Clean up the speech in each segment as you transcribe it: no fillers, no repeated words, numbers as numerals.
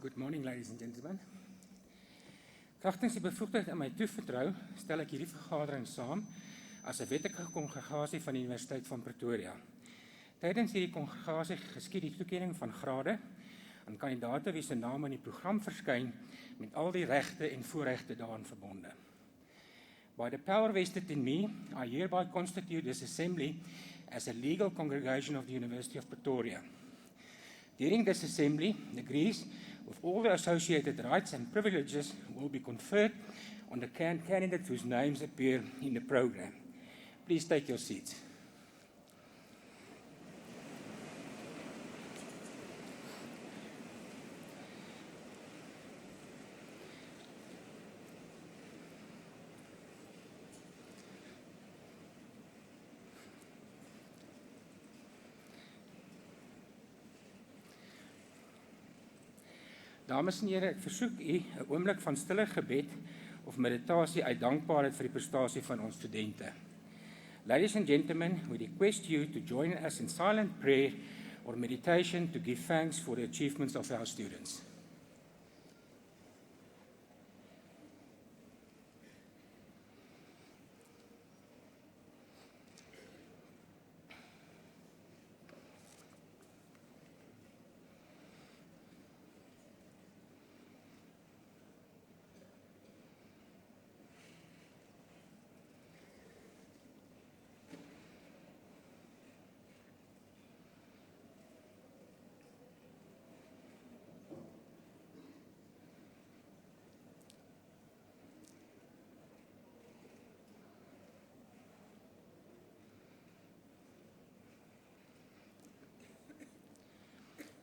Good morning, ladies and gentlemen. Kragtens die bevoegdheid aan my toevertrou, stel ek hierdie vergadering saam as 'n wettige kongregasie van die Universiteit van Pretoria. Tydens hierdie kongregasie geskied die toekenning van grade aan kandidaate wie se name in die program verskyn met al die regte en voorregte daaraan verbonde. By the power vested in me, I hereby constitute this assembly as a legal congregation of the University of Pretoria. During this assembly, degrees with all the associated rights and privileges will be conferred on the candidates whose names appear in the program. Please take your seats. Dames en here, ek versoek u 'n oomblik van stille gebed of meditasie uit dankbaarheid vir die prestasie van ons studente. Ladies and gentlemen, we request you to join us in silent prayer or meditation to give thanks for the achievements of our students.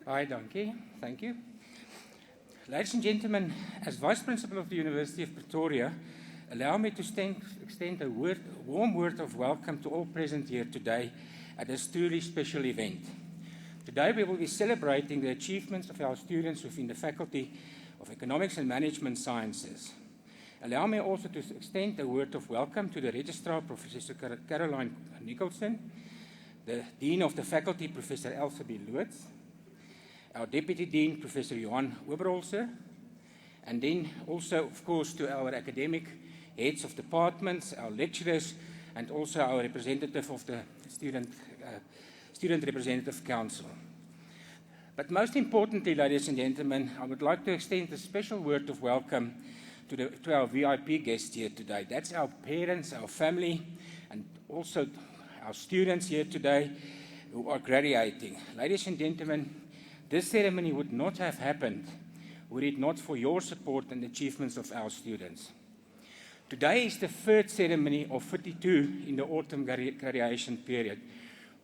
Hi, donkey. Thank you. Ladies and gentlemen, as Vice Principal of the University of Pretoria, allow me to extend a warm word of welcome to all present here today at this truly special event. Today we will be celebrating the achievements of our students within the Faculty of Economics and Management Sciences. Allow me also to extend a word of welcome to the Registrar, Professor Caroline Nicholson, the Dean of the Faculty, Professor Elsabe Loots, our Deputy Dean, Professor Johan Oberholzer, and then also, of course, to our academic heads of departments, our lecturers, and also our representative of the Student Representative Council. But most importantly, ladies and gentlemen, I would like to extend a special word of welcome to our VIP guests here today. That's our parents, our family, and also our students here today who are graduating. Ladies and gentlemen, this ceremony would not have happened were it not for your support and achievements of our students. Today is the third ceremony of 52 in the autumn graduation period,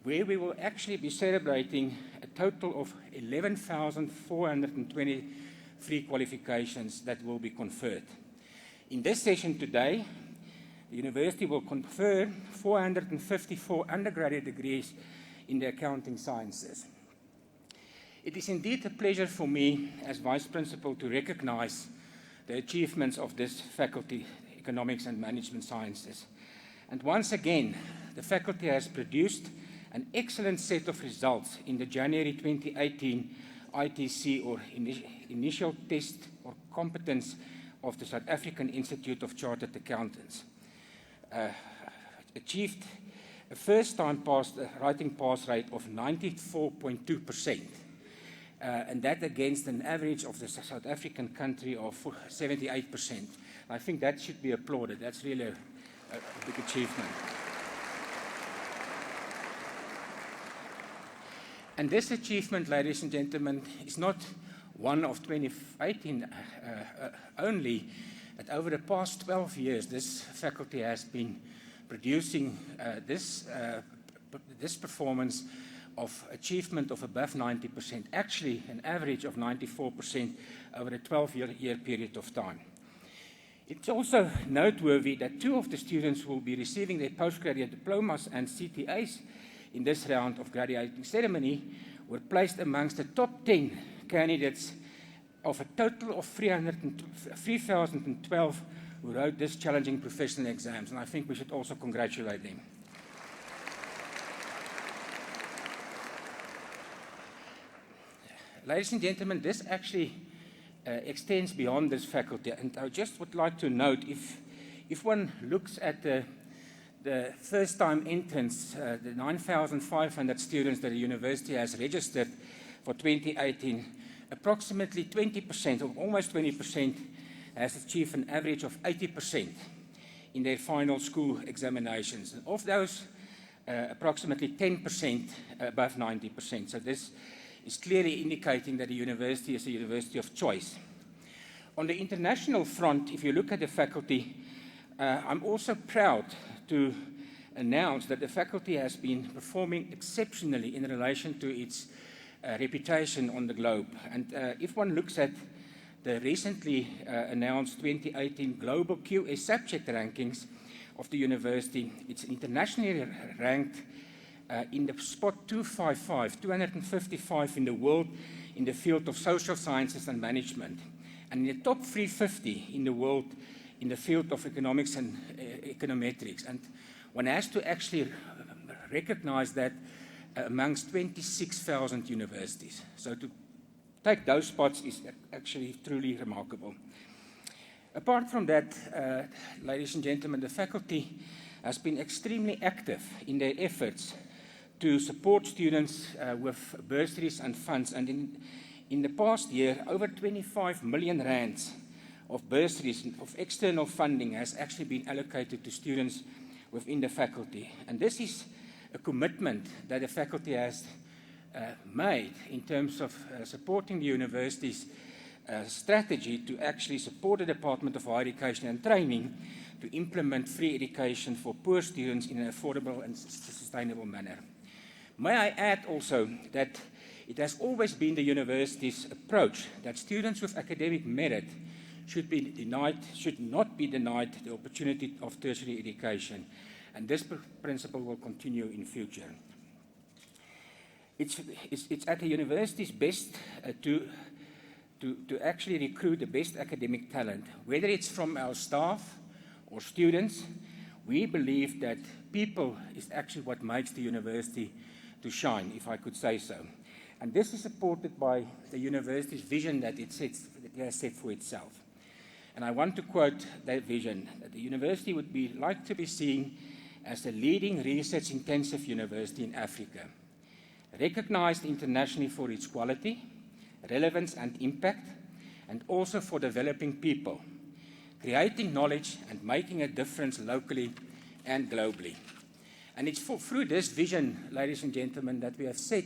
where we will actually be celebrating a total of 11,423 qualifications that will be conferred. In this session today, the university will confer 454 undergraduate degrees in the accounting sciences. It is indeed a pleasure for me as Vice Principal to recognize the achievements of this faculty, Economics and Management Sciences. And once again, the faculty has produced an excellent set of results in the January 2018 ITC, or Initial Test or Competence of the South African Institute of Chartered Accountants. Achieved a first-time writing pass rate of 94.2%. And that against an average of the South African country of 78%. I think that should be applauded. That's really a big achievement. And this achievement, ladies and gentlemen, is not one of 2018 only, but over the past 12 years, this faculty has been producing this performance of achievement of above 90%, actually an average of 94% over a 12-year period of time. It's also noteworthy that 2 of the students who will be receiving their postgraduate diplomas and CTAs in this round of graduating ceremony were placed amongst the top 10 candidates of a total of 3,012 who wrote this challenging professional exams, and I think we should also congratulate them. Ladies and gentlemen, this actually extends beyond this faculty. And I just would like to note, if one looks at the first-time entrants, the 9,500 students that the university has registered for 2018, approximately 20%, or almost 20%, has achieved an average of 80% in their final school examinations. And of those, approximately 10% above 90%. So this is clearly indicating that the university is a university of choice. On the international front, if you look at the faculty, I'm also proud to announce that the faculty has been performing exceptionally in relation to its reputation on the globe. And if one looks at the recently announced 2018 Global QS subject rankings of the university, it's internationally ranked in the spot 255 in the world in the field of social sciences and management, and in the top 350 in the world in the field of economics and econometrics. And one has to actually recognize that amongst 26,000 universities. So to take those spots is actually truly remarkable. Apart from that, ladies and gentlemen, the faculty has been extremely active in their efforts to support students with bursaries and funds. And in the past year, over 25 million rands of bursaries, of external funding, has actually been allocated to students within the faculty. And this is a commitment that the faculty has made in terms of supporting the university's strategy to actually support the Department of Higher Education and Training to implement free education for poor students in an affordable and sustainable manner. May I add also that it has always been the university's approach that students with academic merit should not be denied the opportunity of tertiary education, and this principle will continue in future. It's at the university's best to actually recruit the best academic talent, whether it's from our staff or students. We believe that people is actually what makes the university to shine, if I could say so. And this is supported by the university's vision that it has set for itself. And I want to quote that vision, that the university would like to be seen as a leading research-intensive university in Africa, recognized internationally for its quality, relevance and impact, and also for developing people, creating knowledge and making a difference locally and globally. And it's through this vision, ladies and gentlemen, that we have set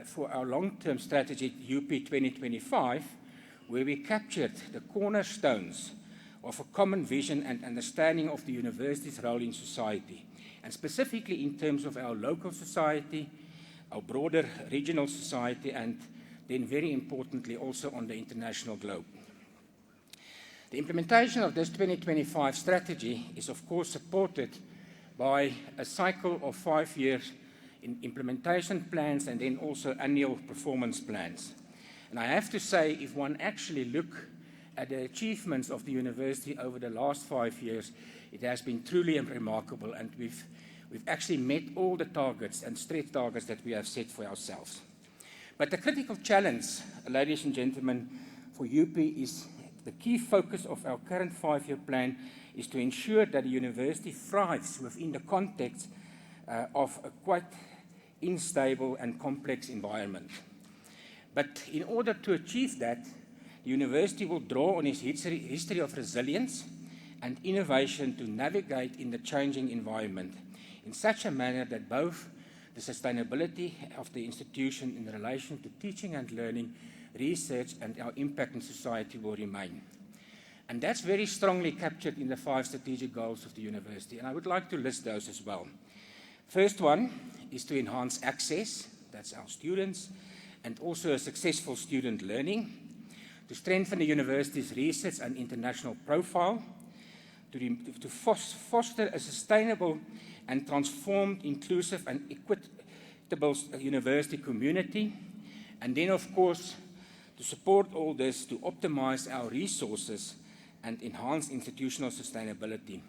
for our long-term strategy, UP 2025, where we captured the cornerstones of a common vision and understanding of the university's role in society, and specifically in terms of our local society, our broader regional society, and then very importantly also on the international globe. The implementation of this 2025 strategy is of course supported by a cycle of 5 years in implementation plans and then also annual performance plans. And I have to say, if one actually look at the achievements of the university over the last 5 years, it has been truly remarkable, and we've actually met all the targets and stretch targets that we have set for ourselves. But the critical challenge, ladies and gentlemen, for UP is the key focus of our current 5-year plan is to ensure that the university thrives within the context of a quite unstable and complex environment. But in order to achieve that, the university will draw on its history of resilience and innovation to navigate in the changing environment in such a manner that both the sustainability of the institution in relation to teaching and learning, research, and our impact in society will remain. And that's very strongly captured in the 5 strategic goals of the university, and I would like to list those as well. First one is to enhance access, that's our students, and also a successful student learning, to strengthen the university's research and international profile, to foster a sustainable and transformed, inclusive and equitable university community, and then of course to support all this to optimize our resources and enhance institutional sustainability.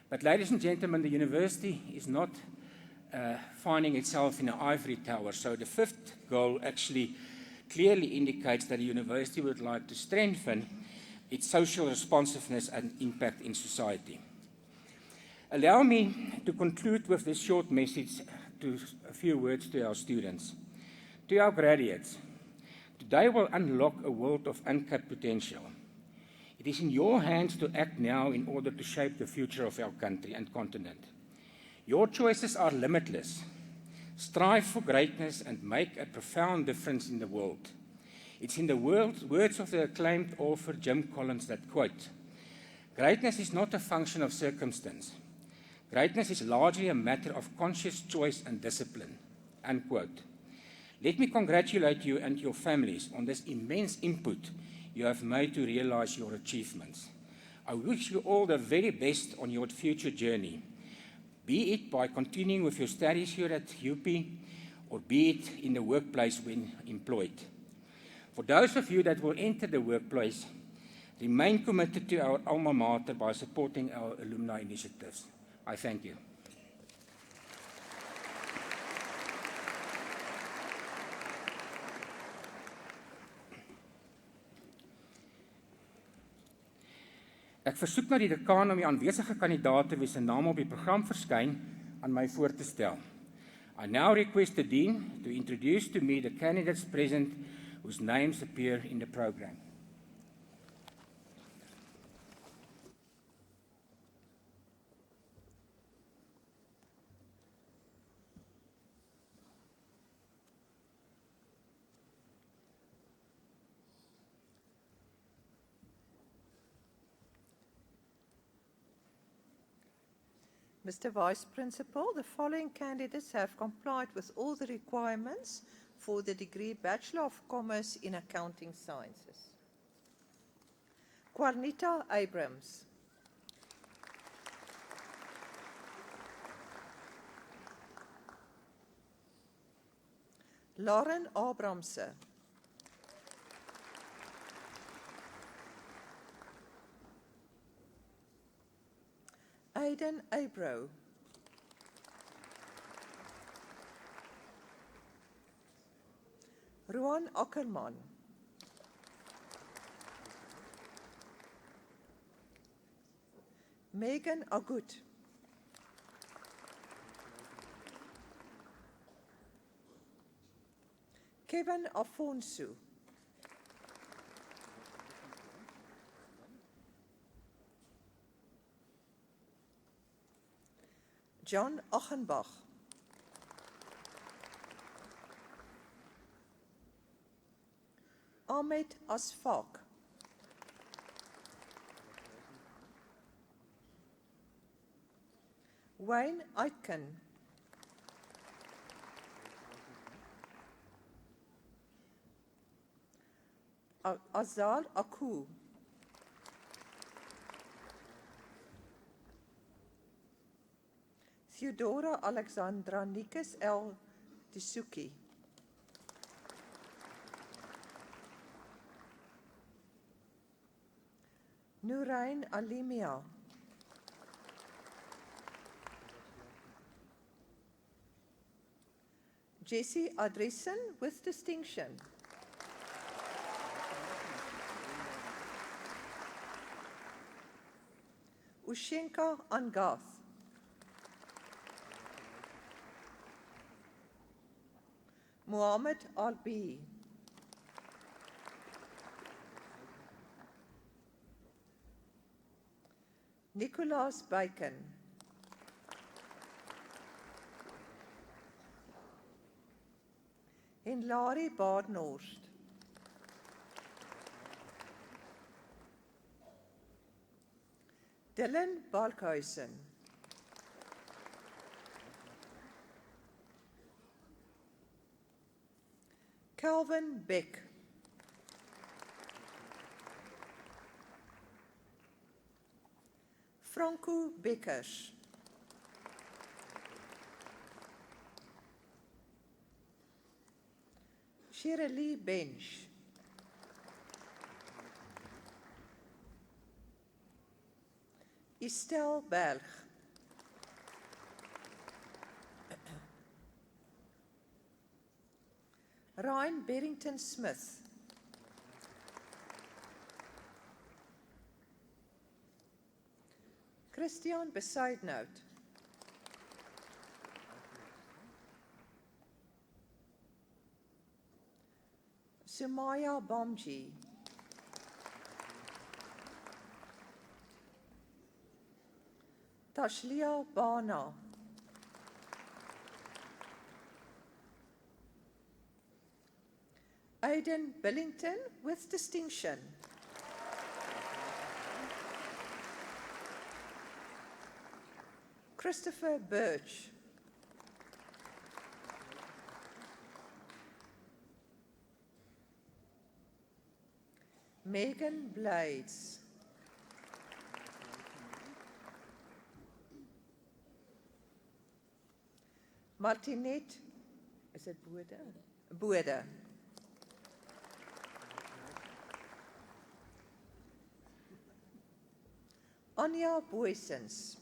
But ladies and gentlemen, the university is not finding itself in an ivory tower. So the 5th goal actually clearly indicates that the university would like to strengthen its social responsiveness and impact in society. Allow me to conclude with this short message, a few words to our students. To our graduates, today will unlock a world of untapped potential. It is in your hands to act now in order to shape the future of our country and continent. Your choices are limitless. Strive for greatness and make a profound difference in the world. It's in the words of the acclaimed author Jim Collins that quote, "Greatness is not a function of circumstance. Greatness is largely a matter of conscious choice and discipline." Unquote. Let me congratulate you and your families on this immense input you have made to realize your achievements. I wish you all the very best on your future journey, be it by continuing with your studies here at UP or be it in the workplace when employed. For those of you that will enter the workplace, remain committed to our alma mater by supporting our alumni initiatives. I thank you. Ek versoek nou die dekaan om die aanwesige kandidaate wie se naam op die program verskyn aan my voor te stel. I now request the Dean to introduce to me the candidates present whose names appear in the program. Mr. Vice Principal, the following candidates have complied with all the requirements for the degree Bachelor of Commerce in Accounting Sciences. Quarnita Abrams. Lauren Abramse. Aiden Abro. Ruan Ackerman. Megan Agut. Kevin Afonso. John Achenbach. Ahmed Asfaq. Wayne Aitken. Azal Aku. Theodora Alexandra Nikes L. Disuki. Nurain Alimia. Jessie Adressen with distinction. Ushenka Angath. Muhammad Albi. Nicholas Bacon. Henlari Baarnorst. Dylan Balkhuisen. Calvin Beck. Franco Bekkers. Shirley Bench. Estelle Berg. Ryan Berrington Smith. Christian Besuidnout. Sumaya Bomji. Tashlia Bana. Aidan Billington with distinction. Christopher Birch. Megan Blades. Martinette, is it Bode? Bode. Anya Boysens.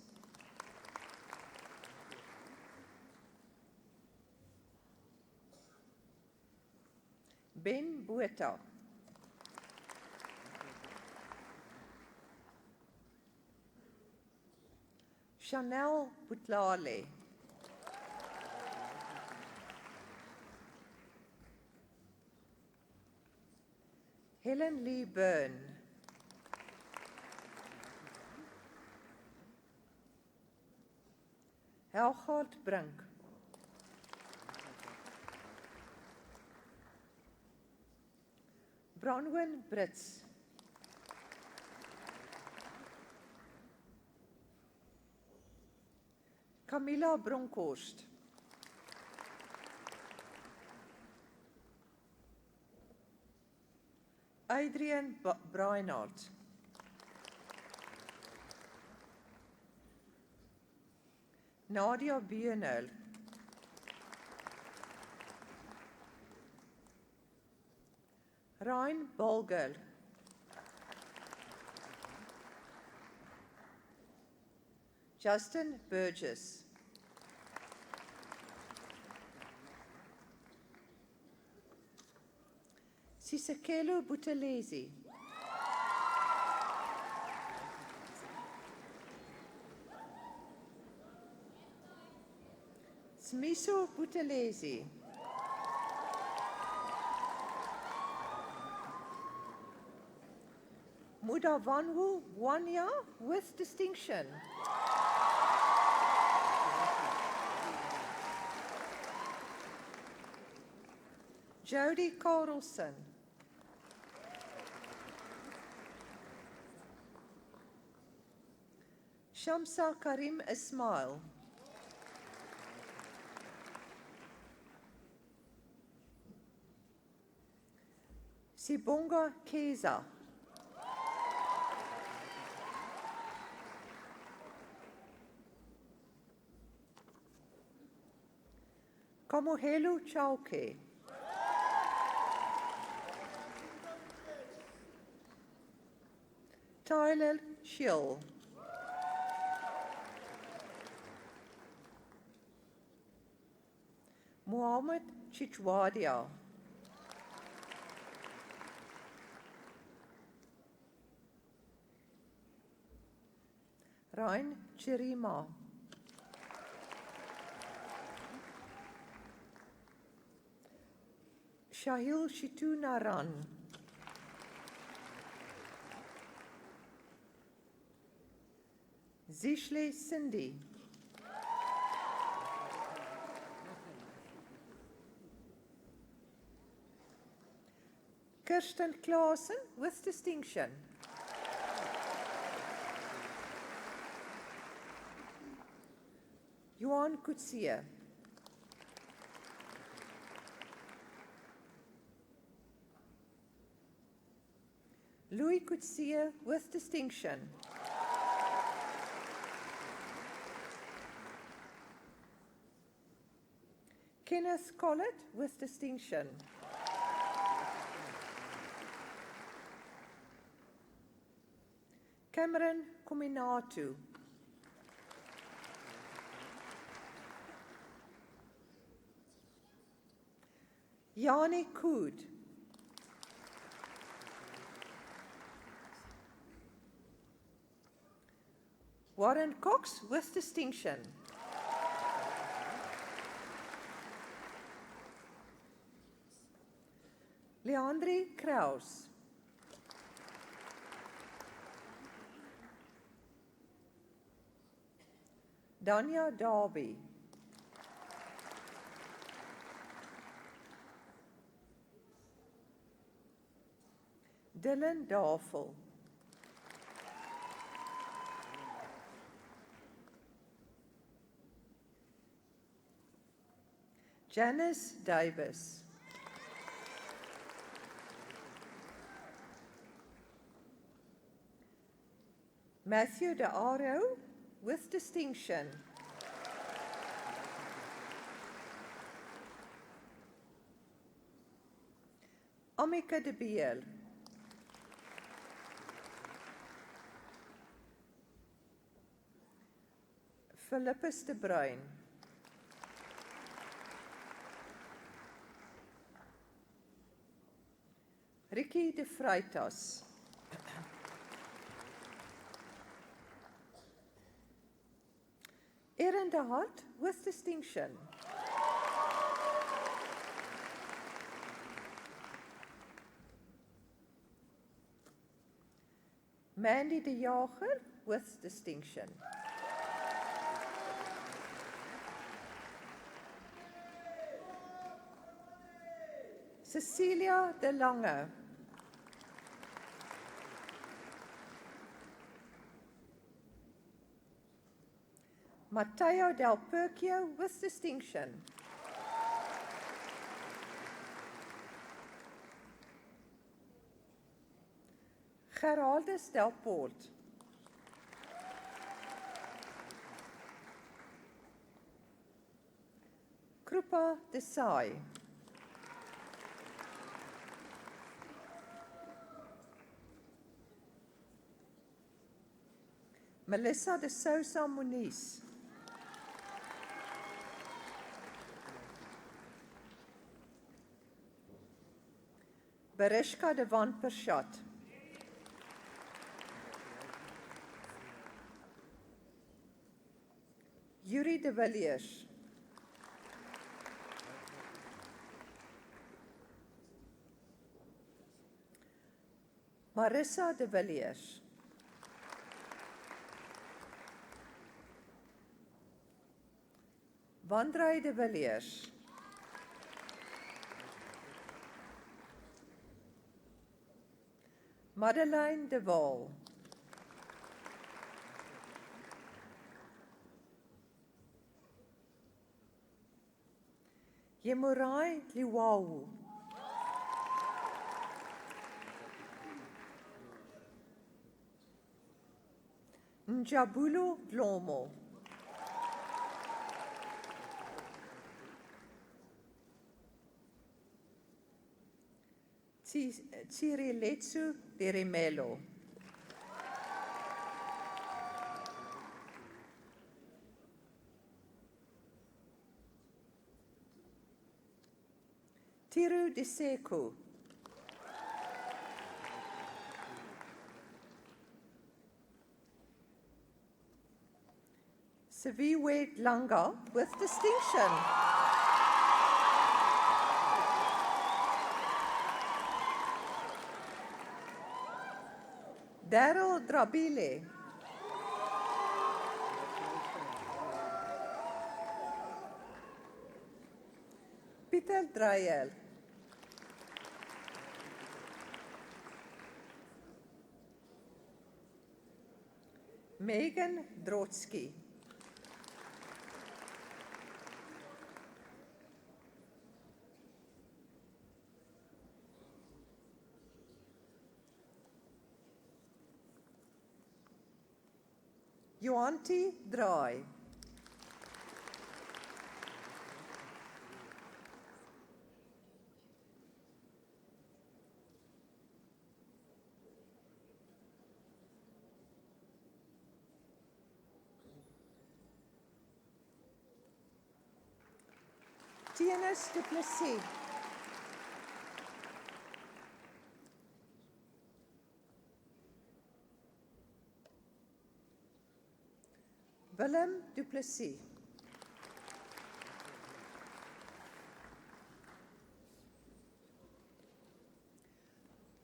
Ben Botha. Chanel Butlale. Helen Lee Byrne. Helgaard Brink. Bronwyn Brits. Camilla Bronkhorst. Adrian Breinhardt. Nadia Buenel. Ryan Bolger. Justin Burgess. Sisekelo Buthelezi. Smiso Buthelezi. Mudavanwu Wanya with distinction. Jody Carlson. Shamsa Karim Ismail. Sibonga Keza. Kamohelu Chauke. Tyler Schill. Muhammad Chichwadia. Ryan Chirima. Shahil Shitunaran. Zishle Cindy. Kirsten Claassen with distinction. Johan Kutsia. Louis Kutsia with distinction. Kenneth Collett with distinction. Cameron Kuminatu. Yanni Kood. Warren Cox with distinction. Leandri Kraus. Danya Darby. Dylan Darfel. Janice Davis. Matthew De Aro with distinction. Amika de Biel. Philippus de Bruin. Ricky de Freitas. Erin de Hart with distinction. Mandy de Jager with distinction. Cecilia de Lange. Matteo Del Perchio with distinction. Geraldus Del Port. Krupa Desai. Melissa de Sousa Muniz. Bereshka de Van Pershat. Yuri de Villiers. Marissa de Villiers. Vandrei de Villiers. Madeleine de Waal. Yemurai Liwawu. Njabulu Dlomo. Tsiriletsu de Rimelo. Tiru de Seku. Saviwe Langa with distinction. Daryl Drabile. Peter Dreyel. Megan Drotsky. Joanti Draai. Tienes du Plessis. Willem Du Plessis.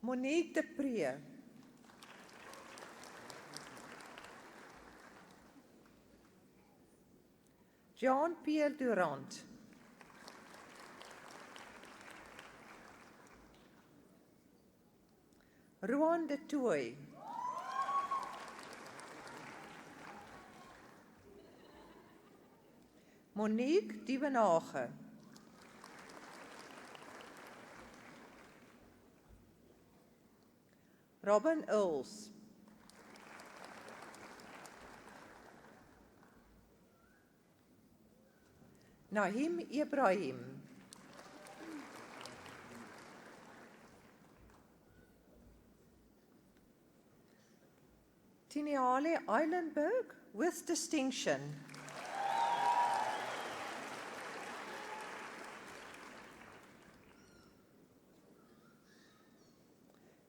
Monique de Pre. Jean-Pierre Durant. Roan de Tooy. Monique Dievenage. Robin Earls. Nahim Ibrahim. Tiniale Eilenberg with distinction.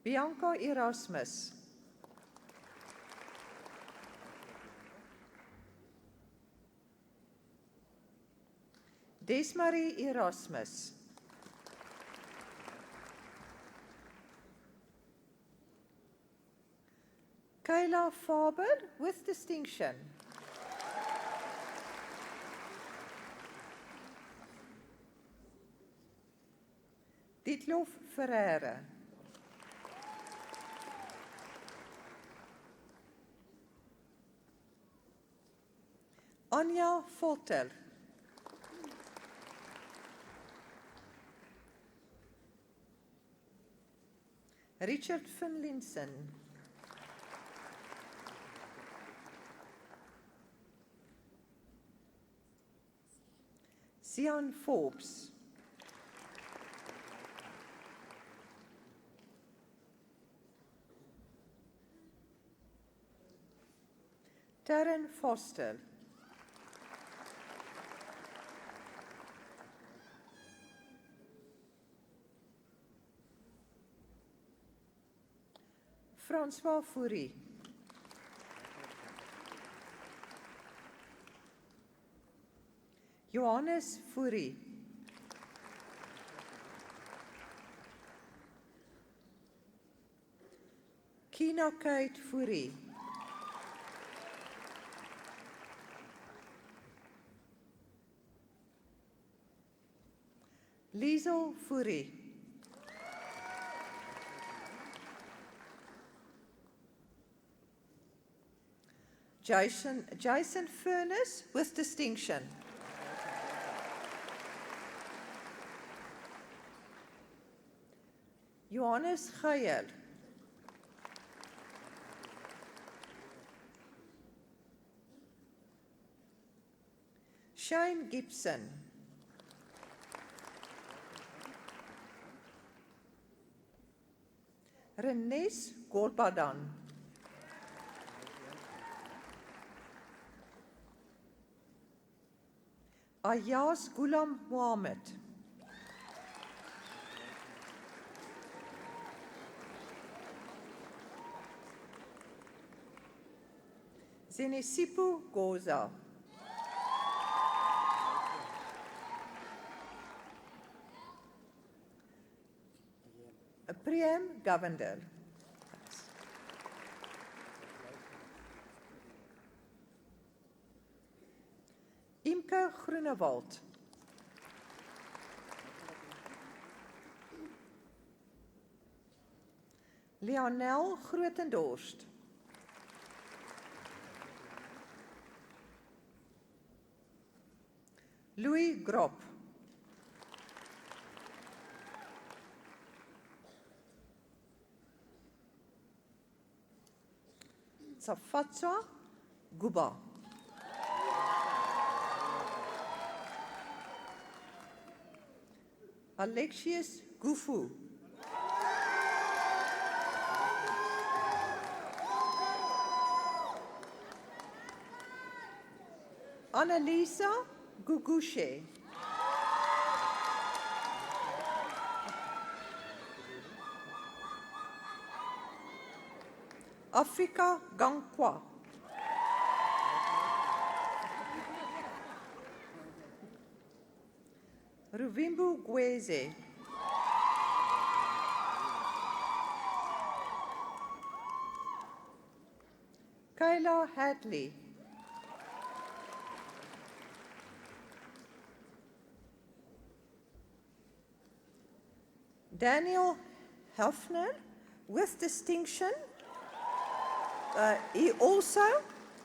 Bianca Erasmus. Desmarie Erasmus. Kayla Faber with distinction. Dietlof Ferreira. Anja Volter. Richard Finlinson. Sian Forbes. Darren Foster. François Fourie. Johannes Fourie. Kina Kate Fourie. Liesel Fourie. Jason Furness with distinction. Johannes Geyer. Shane Gibson. Renes Golbadan. Ayaz Ghulam Mohammed. Zenesipu Goza. Priem Govender. Imke Groenewald. Lionel Grotendorst. Louis Grop. Safatswa Guba. Alexius Gufu. Annalisa Gugushe. Afrika Gankwa. Ruvimbu Gweze. Kayla Hadley. Daniel Hefner, with distinction. He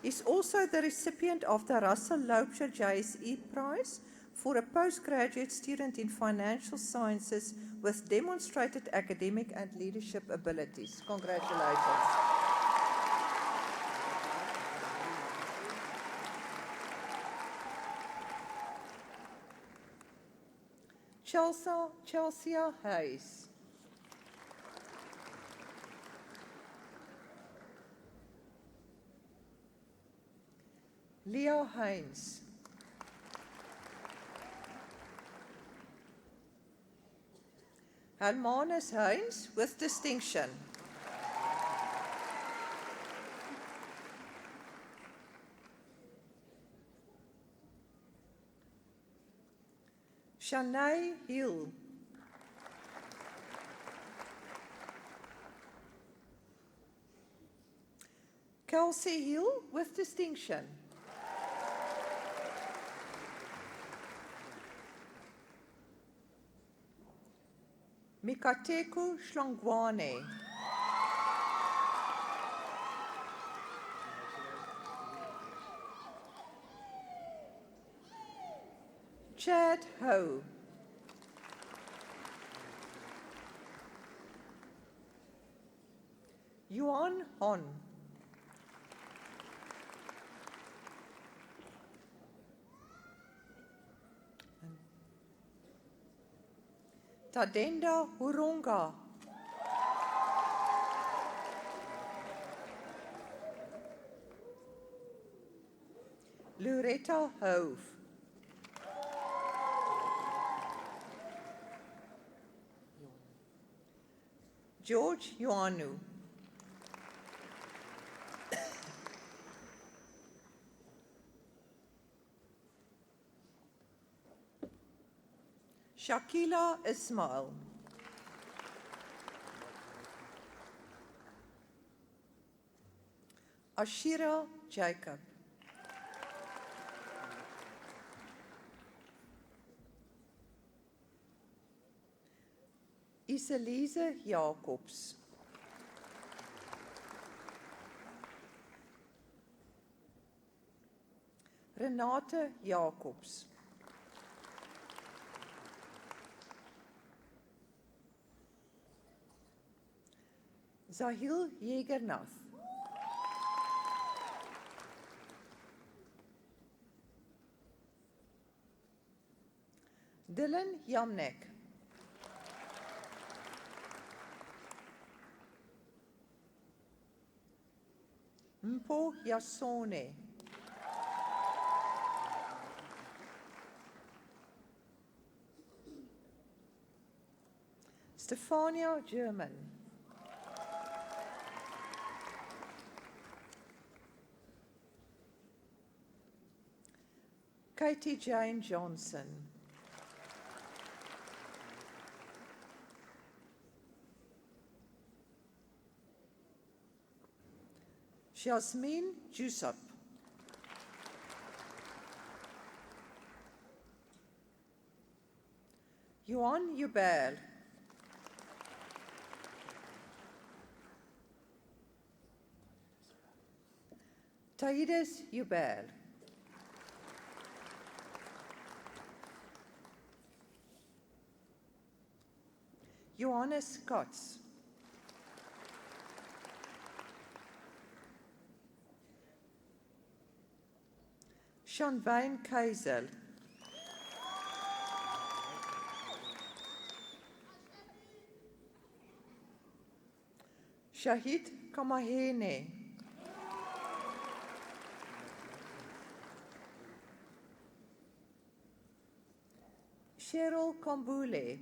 is also the recipient of the Russell Loubser JSE Prize for a postgraduate student in financial sciences with demonstrated academic and leadership abilities. Congratulations. Chelsea Hayes. Leah Hines. Hermanus Hines, with distinction. Shanae Hill. Kelsey Hill, with distinction. Mikateku Shlongwane. Chad Ho. Yuan Hon. Tadenda Hurunga. Loretta Hove. George Ioanu. Shakila Ismail. Ashira Jacob. Iselise Jacobs. Renate Jacobs. Zahil Jägernath. Dylan Jamnek. Mpo Yasone. Stefania German. Katie Jane Johnson. Jasmine Jusop. Johan Jubel. Taides Jubel. Johannes Kotz. Shanwijn Keizel. Shahid Kamahene. Cheryl Kambule.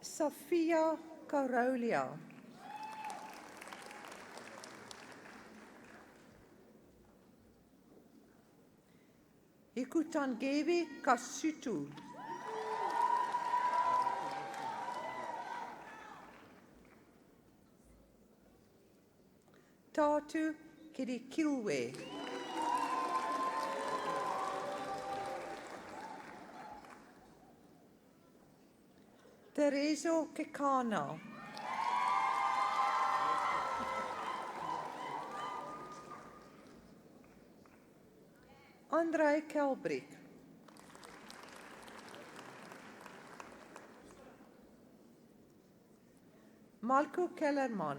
Safia Karolia. Hikutangewe Kasutu. Tatu Kirikilwe. Tereso Kekana. Andrei Kelbrick. Malko Kellerman.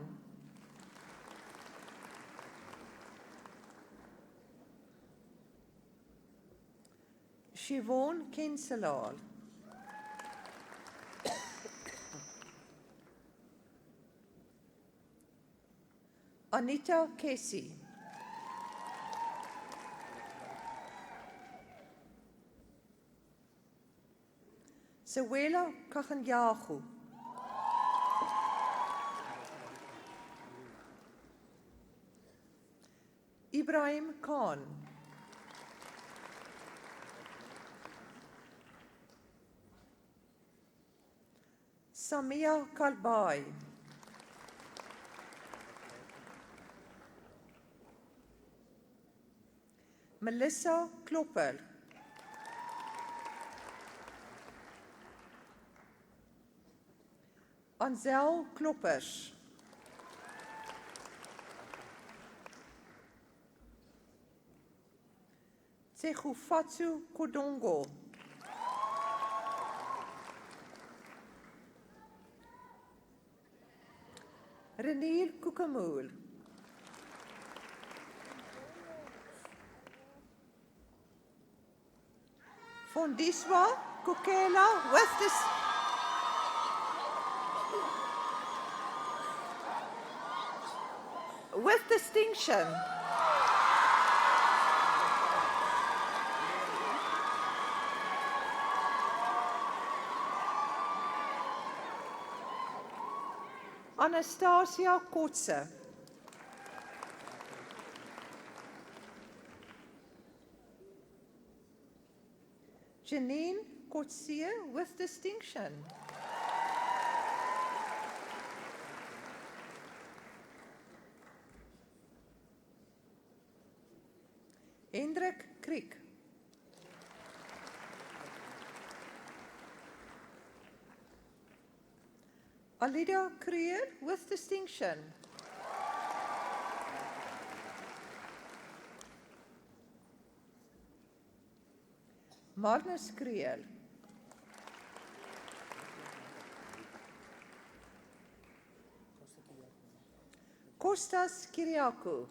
Siobhan Kenselaar. Anita Kessie. Sewela Kaganyagu. Ibrahim Khan. Samia Kalbai. Melissa Klopper. Ansel Kloppers. Tsegufatsu Kodongo. Renier Kukamoel. Fondiswa Kokela with distinction. Anastasia Kotze. Janine Kotze with distinction. Hendrik Kriek. Alida Creer with distinction. Magnus Creer. Kostas Kyriakou.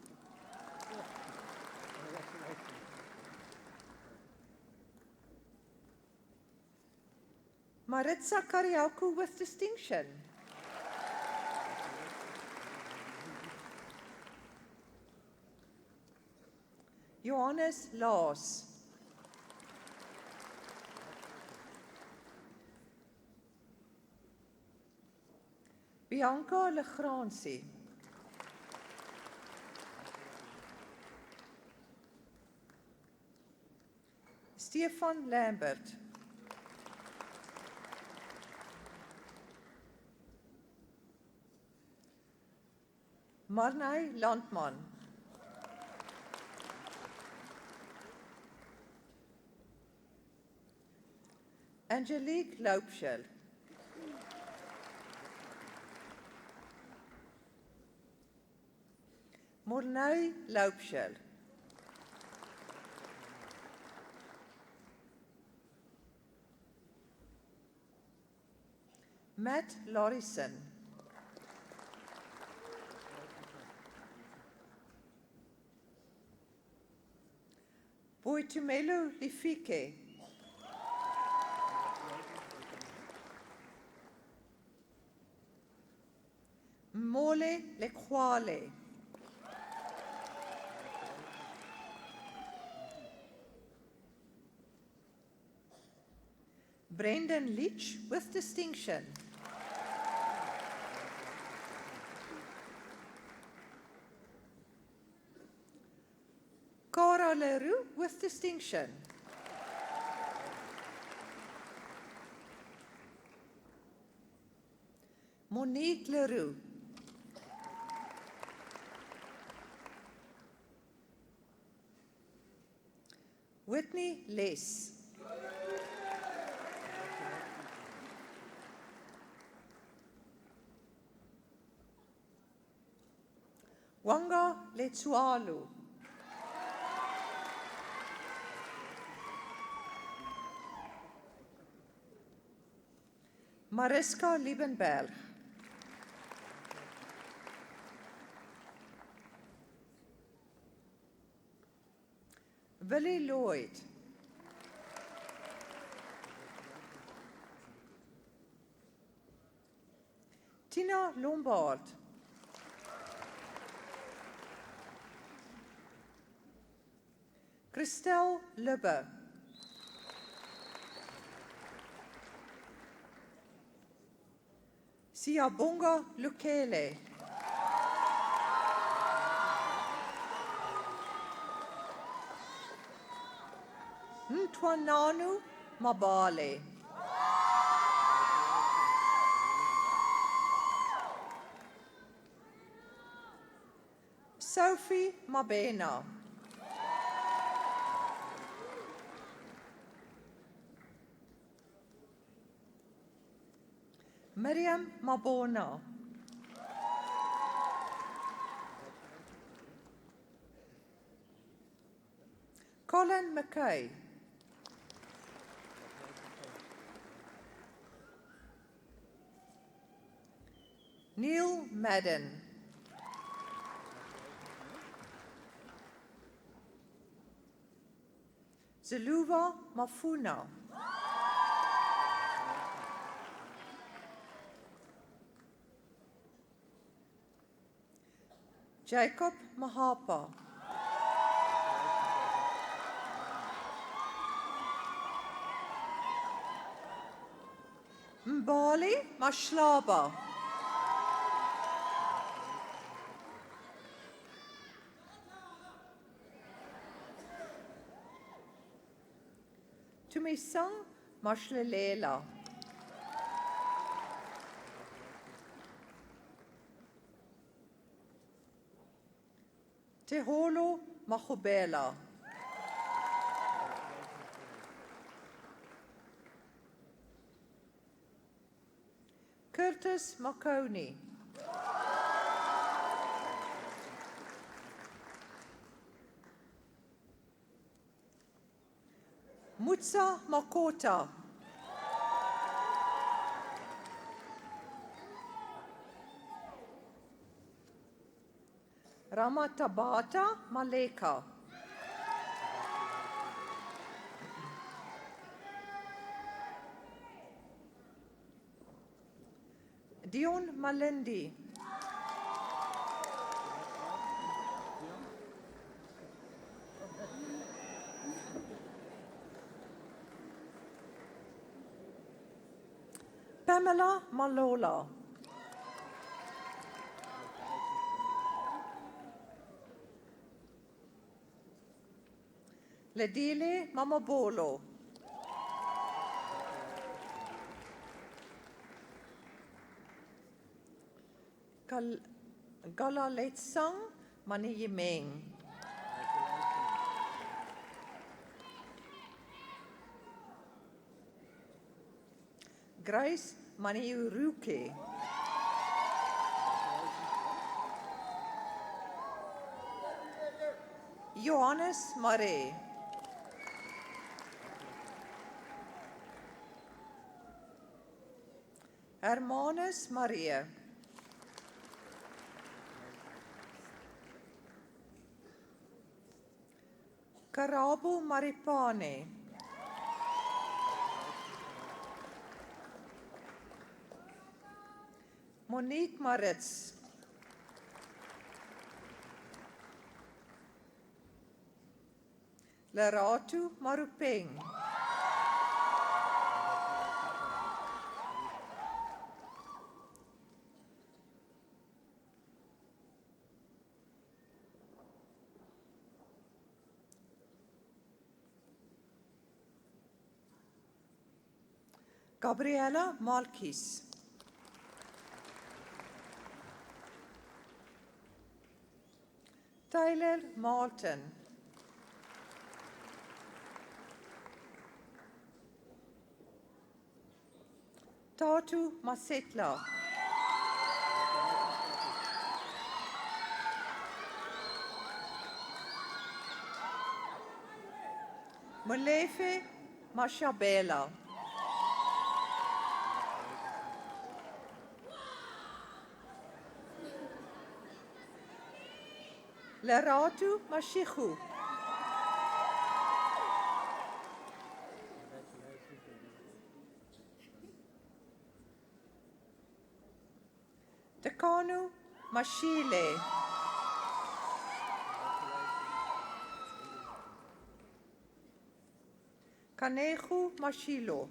Maritza Kyriakou with distinction. Johannes Laas. Bianca Legrandsie. Stefan Lambert. Marnay Landman. Angelique Loupschel. Mornay Loupschel. Matt Lorison. Boitumelo Lifike. Mole Lekwale. Brendan Leach with distinction. Cara Leroux with distinction. Monique Leroux. Whitney Les. Wanga Letsualu. Mariska Liebenberg. Willie Lloyd. Tina Lombard. Christel Lubbe. Siyabonga Lukele. Ntwananu Mabale. Sophie Mabena. Miriam Mabona. Colin McKay. Neil Madden. Zeluva Mafuna. Jacob Mahapa. Mbali Mashlaba. Tumisang Mashlelela. Teholo Mahobela. Curtis Makoni. Mutsa Makota. Ramatabata Maleka. Dion Malendi. Pamela Malola. Ledile Mamabolo. Galaletsang Maniyimeng. Grace Maniuruke. Johannes Mare. Hermanus Maria. Karabo Maripane. Monique Maritz. Leratu Marupeng. Gabriela Malkis. Taylor Martin. Tatu Masetla. Molefe Mashabela. Leratu Mashichu. Tekanu Mashile. Kanehu Mashilo.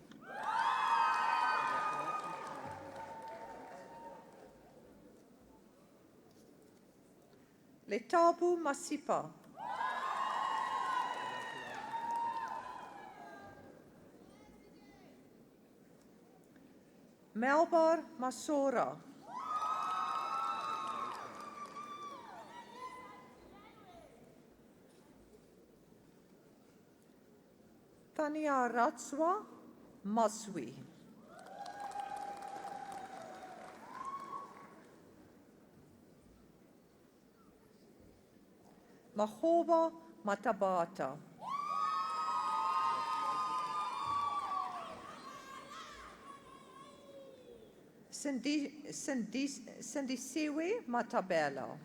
Letabu Masipa. Melbar Masora. Tania Ratswa Maswi. Mahoba Matabata. Sindisiwe Matabela.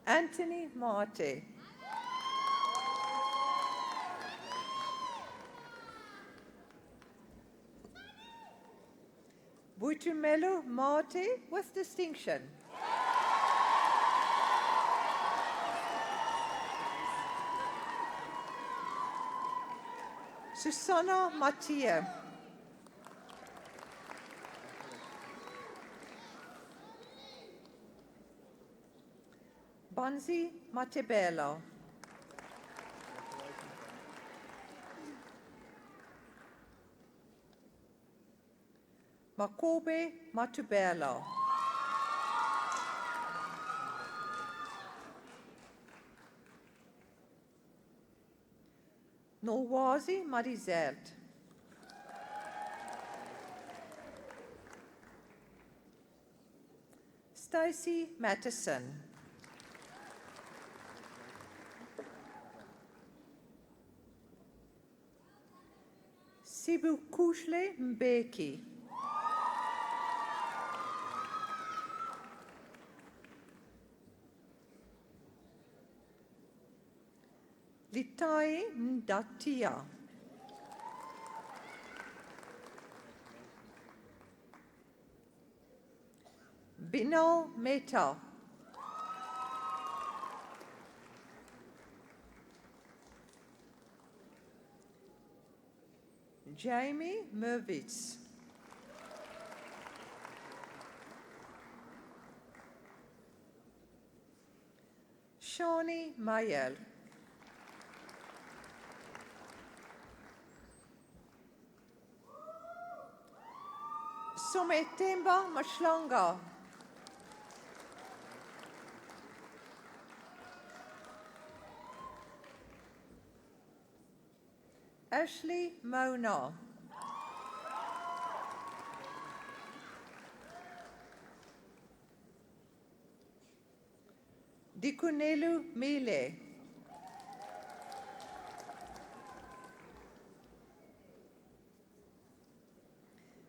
Anthony Mate. Butumelo Mate with distinction. Susanna Mattia. Banzi Matebela. Makobe Matubela. Nolwazi Marizelt. Stacy Mattison. Sibu Kushle Mbeki. Litai Ndatia. Binal Mehta. Jamie Mervitz. Shani Mayel. Sometemba Mashlanga. Ashley Mona. Dikunelu Mile.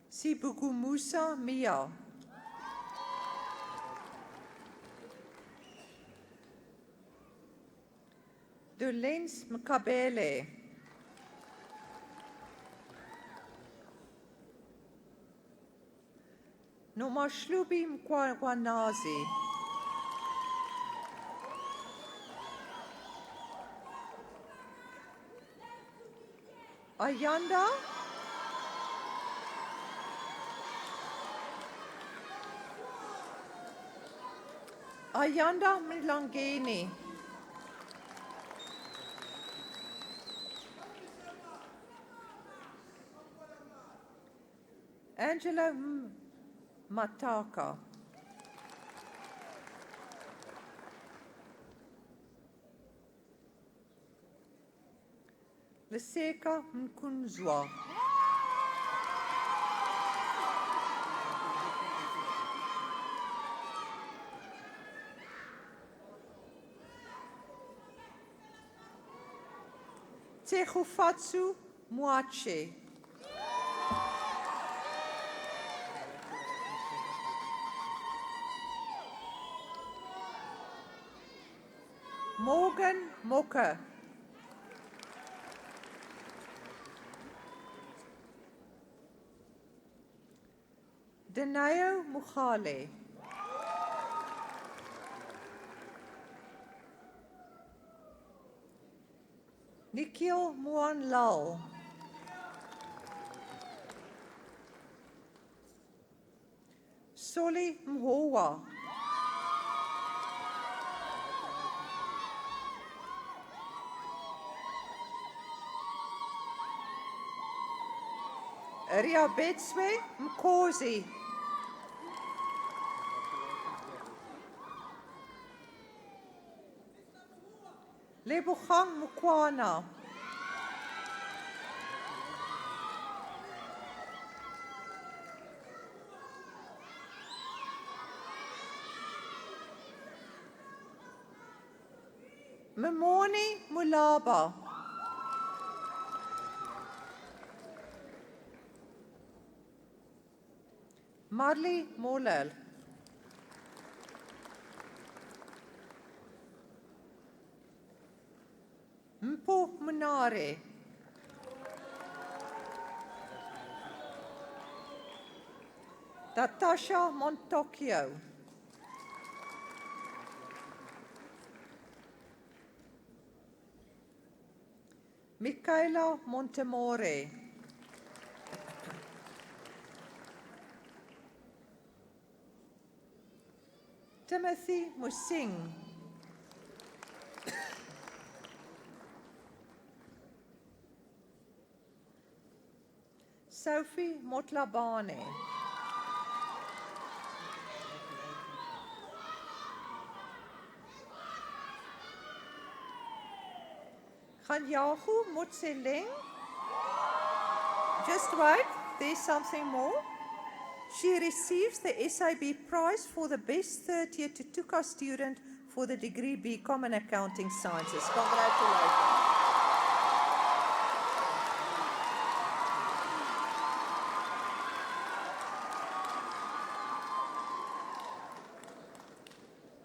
Sibukumusa Mia. Dolens Mkabele. Nomashlubi Mkwanazi. Ayanda. Ayanda Mlangeni. Angelo Mataka. Leseka Mkunzwa. Tegofatsu Mwache. Morgan Moka. Denayo Mukhale. Nikhil Muanlal. Soli Mhowa. Riabetswe Mkosi. Lebogang Mukwana. Memoni Mulaba. Marley Molel. Mpo Munare. Natasha Montocchio. Michaela Montemore. Timothy Musing. Sophie Motlabane. Ganyahu Motseleng. Just wait, there's something more. She receives the SIB prize for the best third year Tutuka student for the degree BCom in Accounting Sciences. Congratulations.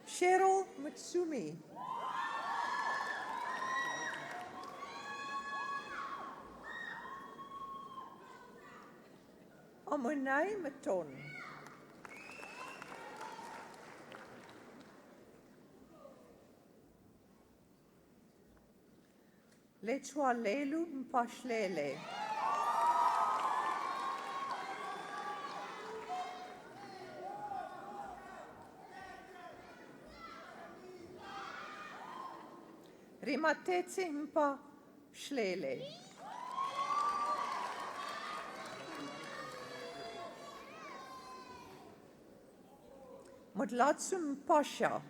Cheryl Mutsumi. Amunai Maton. Lechwalelu Mpashlele. Rimatetse Mpashlele. Mudlatsu Mpasha.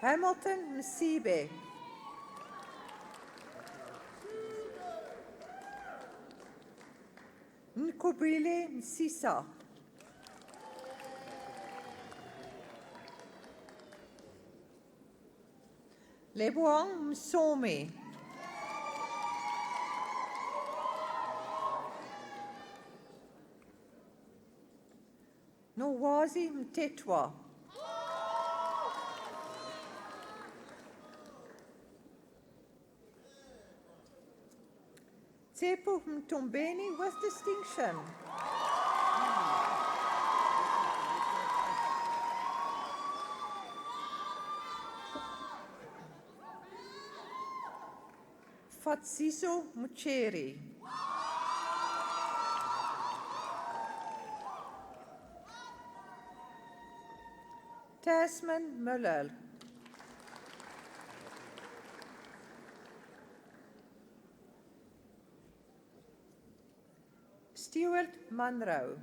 Hamilton Msibe. Nkobile Msisa. Leboang Msome. Nowazi Mtetwa. Tsepo Mtombeni with distinction. Fatsiso Mucheri. Tasman Muller. Stuart Munro.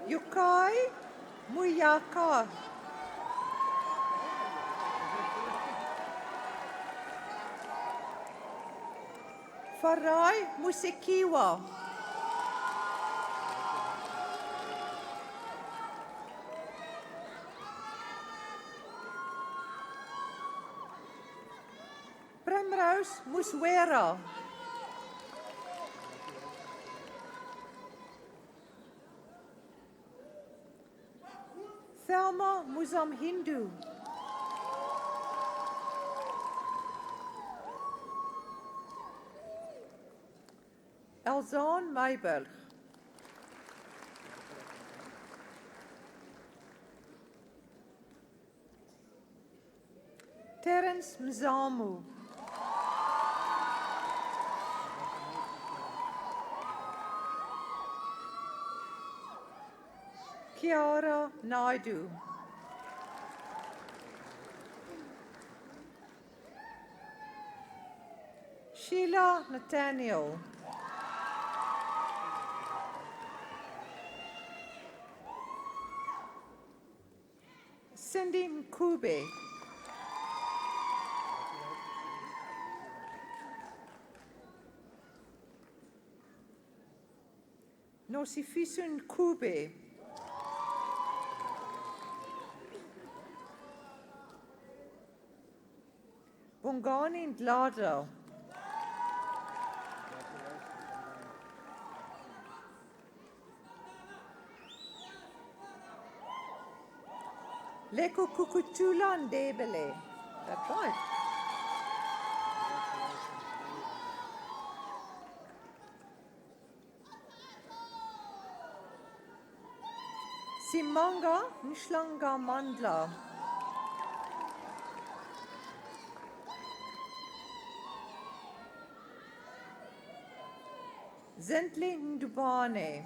Yukai Muyaka. Farai Musekiwa. Primrose Muswera. Thelma Muzamhindu. Elzaan Meiberg. Terence Mzamu. Kiara Naidu. Sheila Nathaniel. Cindy Mkube. Nosifiso Mkube. Bongani Ndlado. Leko Kukutula Ndebele. That's right. Simanga Mshlanga Mandla. Zentley Ndubane.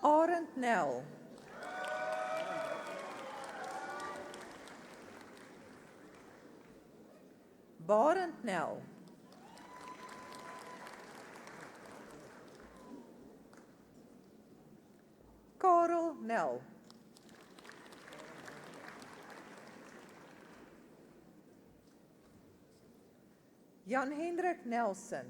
Arend Nel. Barend Nel. Karel Nel. Jan Hendrik Nelson.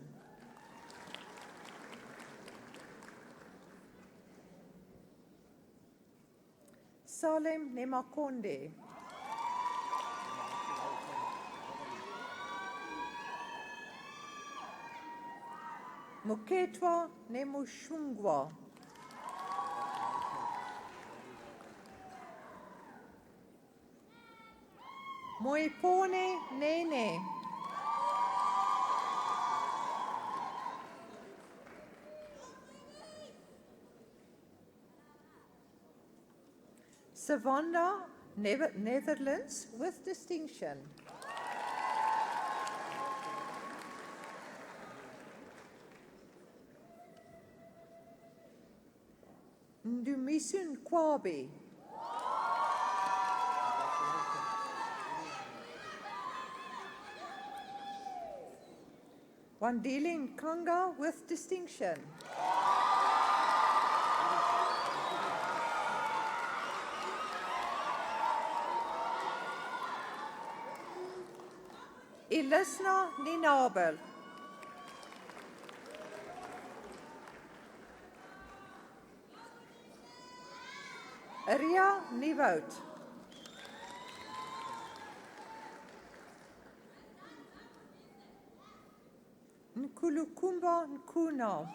Salem Nemakonde. Muketwa Nemushungwa. Moipone Nene. Savannah, Netherlands, with distinction. Ndumisun Kwabi. Wandile Kanga, with distinction. Ilisna Ninabel. Ria Nieuwoud. Nkulukumba Nkuna.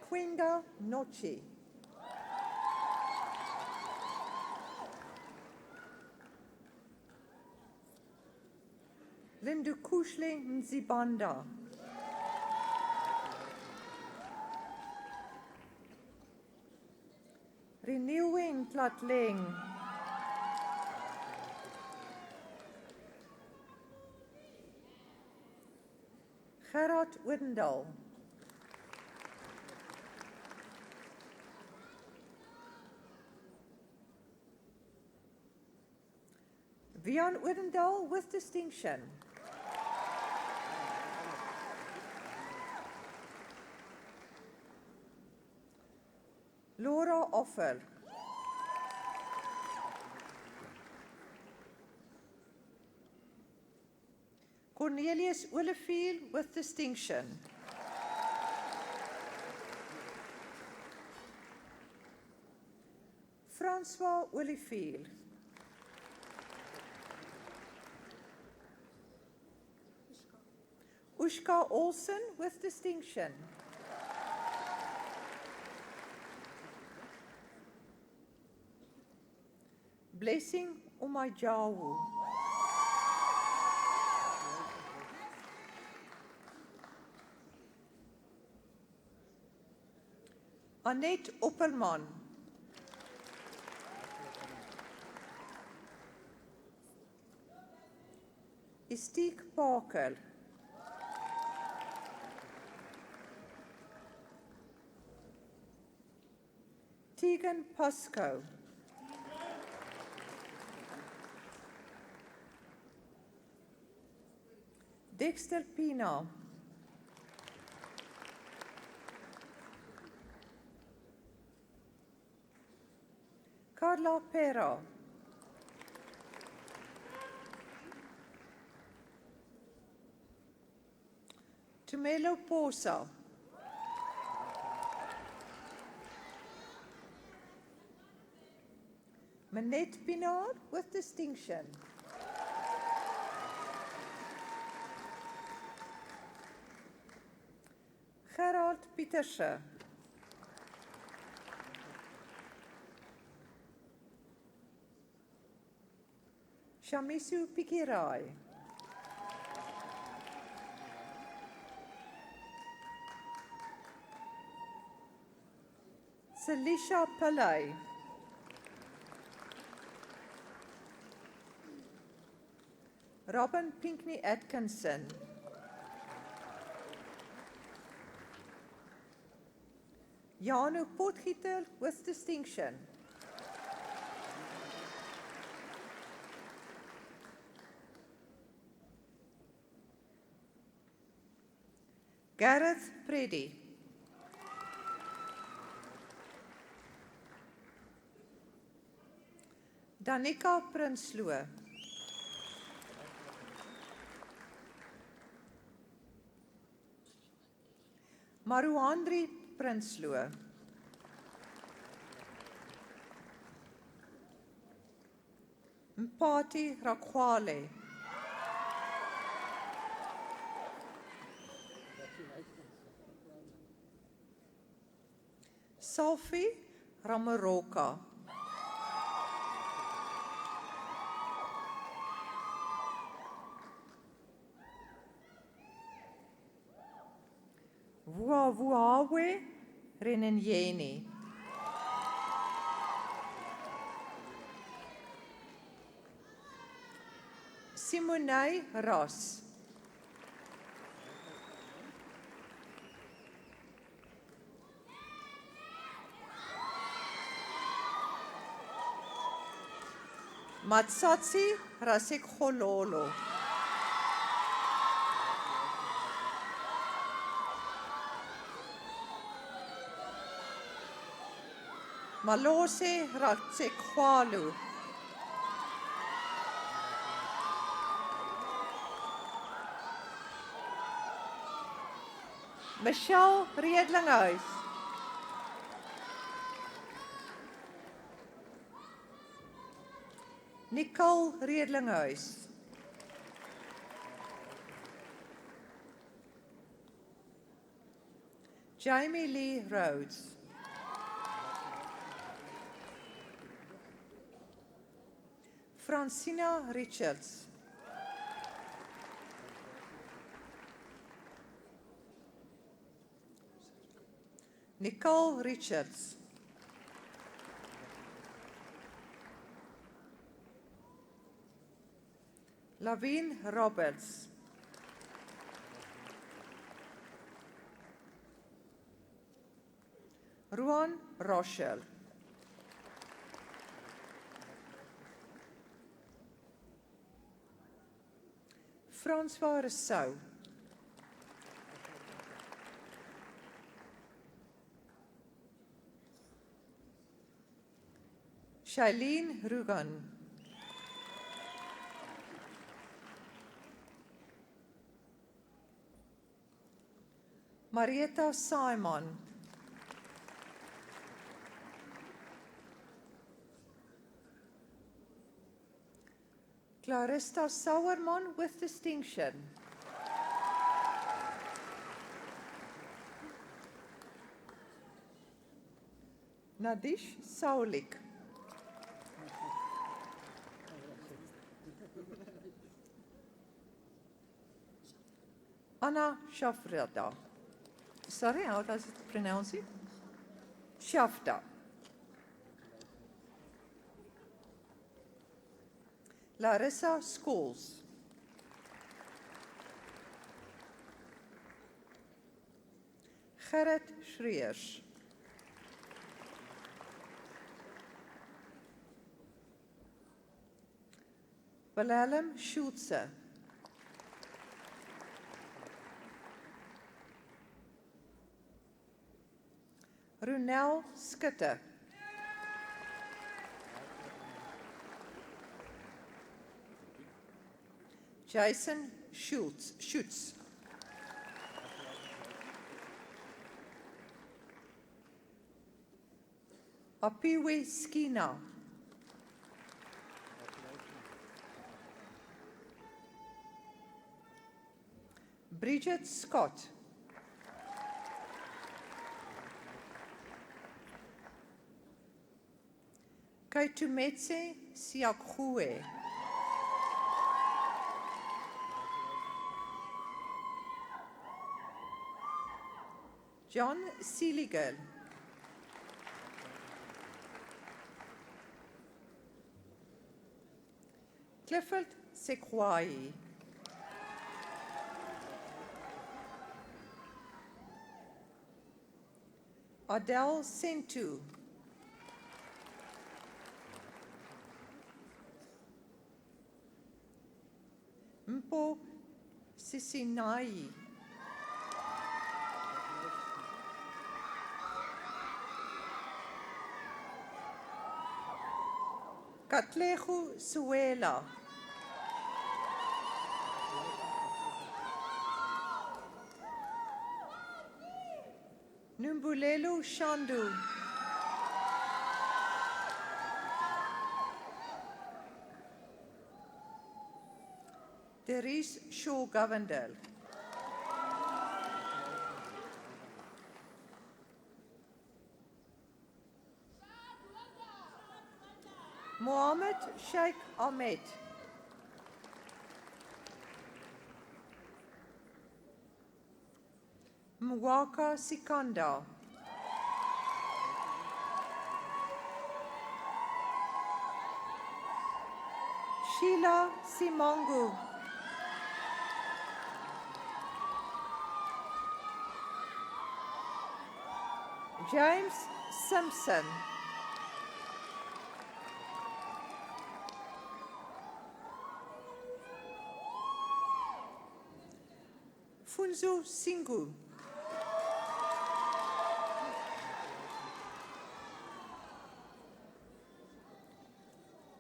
Kwinga Nochi. Lindukushle Nzibanda. Renewing Tlatleng. Gerard Odendaal. Vian Odendaal with distinction. Laura Offer. Cornelius Olivier with distinction. François Olivier. Ushka Olsen with distinction. Blessing Umajawu. Annette Opperman. Estiek Parker. Tegan Pascoe. Dexter Pina. Carla Pera. Tumelo Posa. Manette Pinar with distinction. Gerald Pieterse. Shamisu Pikirai. Celisha Pillay. Robin Pinkney Atkinson. Janu Potgieter with distinction. Gareth Preddy. Danica Prinsloo. Maruandri Prinsloo. Mpati Rakwale. Sophie Ramaroka. Vuavuawe Renenyeni. Simonei Ross. Matsatsi Rasekgololo. Malose Ratsekgwalu. Michelle Redlinghuis. Nicole Redlinghuis. Jamie Lee Rhodes. Francina Richards. Nicole Richards. Lavine Roberts. Ruan Rochelle. François Rousseau. Shailene Rugan. Marietta Simon. Clarissa Sauerman with distinction. Nadish Saulik. Anna Shafrada. Sorry, how does it pronounce it? Shafta. Larissa Scholes. Gerrit Schreers. Wilhelm Schulze. Runel Skutte. Jason Schutz. Apiwe Skina. Bridget Scott. Kaitumetse Siakue. John Seeliger. Clifford Sequai. Adele Sentu. Mpo Sisinai. Katlego Suela. Numbulelo Shandu. Derice Shaw Govendale. Mohammed Sheikh Ahmed. Mwaka Sikanda. Sheila Simangu. James Simpson. Funzo Singu.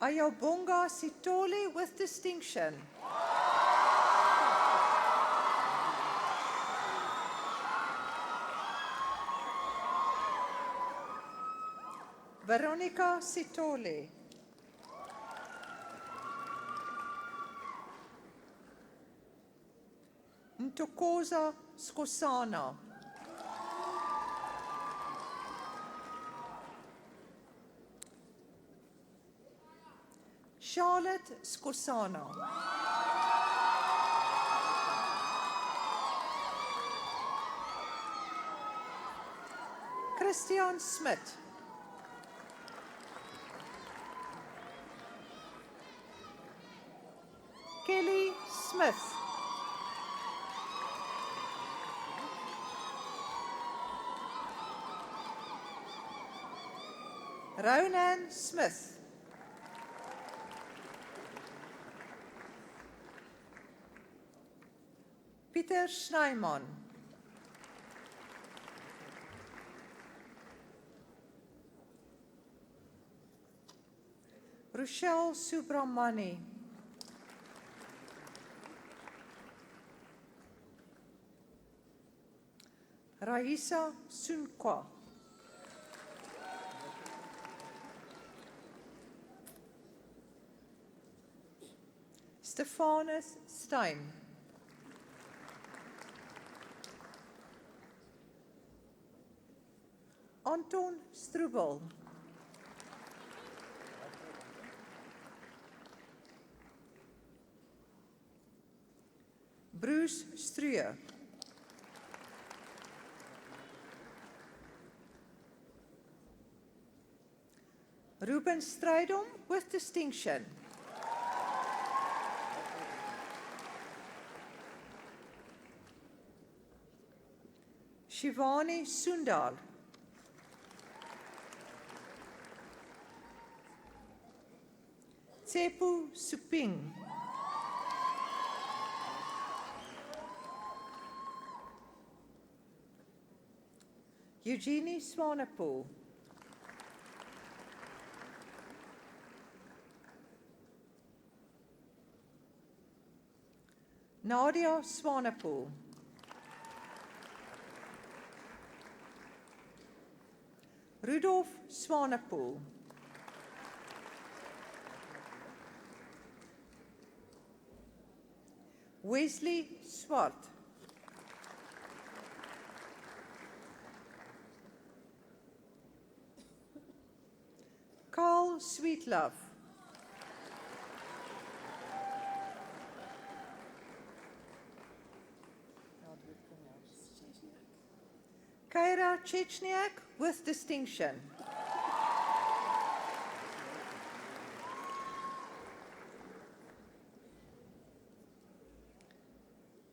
Ayobonga Sitole with distinction. Veronica Sitole. Ntokoza Skosana. Charlotte Skosana. Christian Smith. Kelly Smith. Ronan Smith. Pieter Snyman. Rochelle Subramani. Raisa Sunkwa. Stefanus Stein. Anton Strubel. Bruce Struer. Ruben Strydom with distinction. Shivani Sundar. Tsepu Suping. Eugenie Swanepoel. Nadia Swanepoel. Rudolf Swanepoel. Wesley Swart. Carl Sweetlove. Kyra Chechniak with distinction.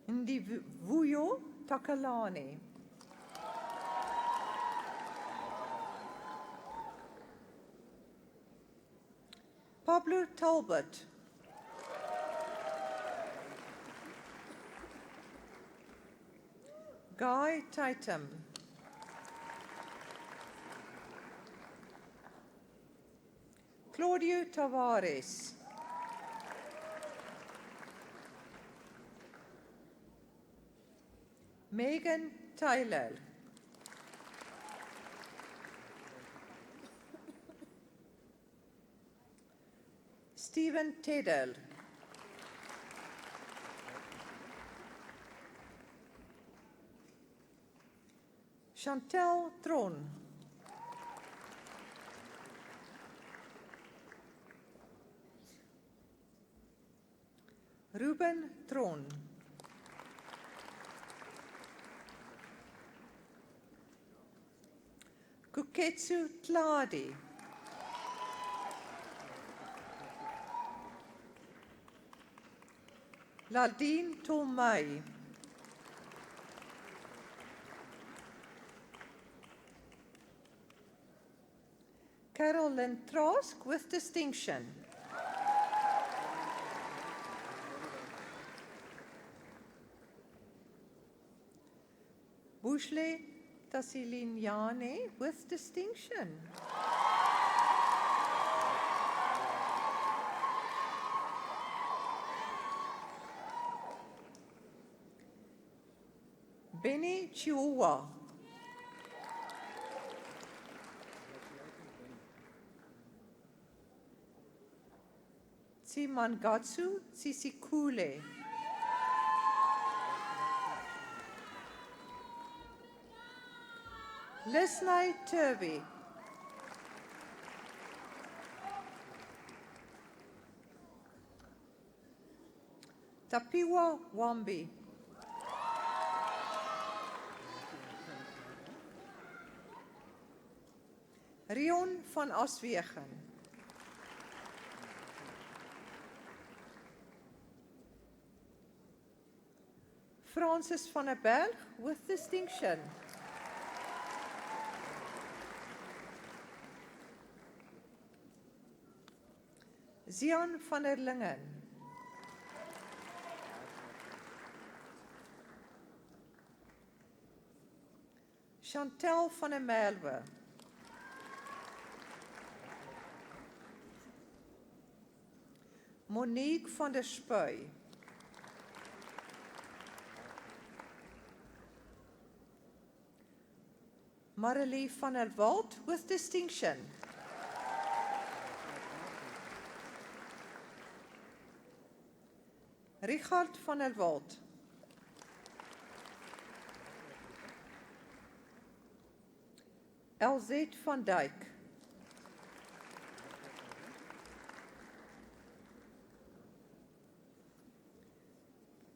Ndivuyo Takalani. Pablo Talbot. Guy Tatum. Claudio Tavares. Megan Tyler. Stephen Tedder. Chantel Tron. Ruben Tron. Kuketsu Tladi. Ladine Tolmay. Carolyn Trask with distinction. Bushle Tassilignani with distinction. Benny Chihuahua. Tsimangatsu Tsisikule. Leslie Turvey. Tapiwa Wambi. Rion van Aswegen. Francis van der Berg with distinction. Zian van der Lingen, Chantel van der Merwe, Monique van der Spuy, Marilee van der Walt with distinction, Richard van der Walt, LZ van Dijk,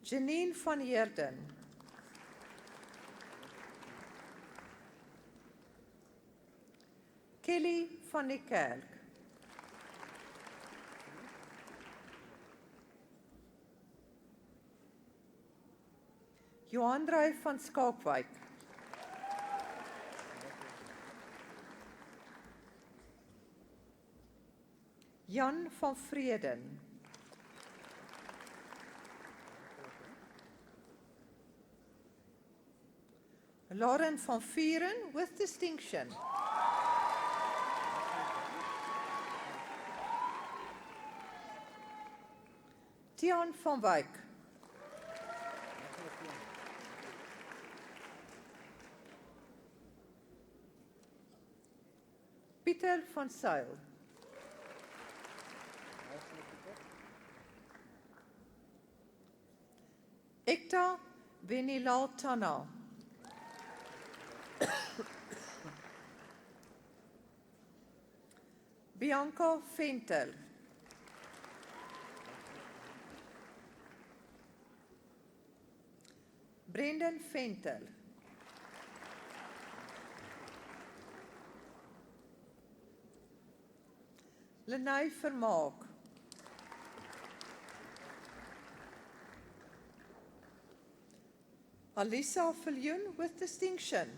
Janine van Heerden, Kelly van die Kerk, Johandrey van Skalkwyk, Jan van Vreden, Lauren van Vieren with distinction, Tiaan van Wyk, Pieter van Sail, Ekta Benilal Tana, Bianca Venter, Brendan Venter, Lenay Vermaak, Alisa Viljoen with distinction,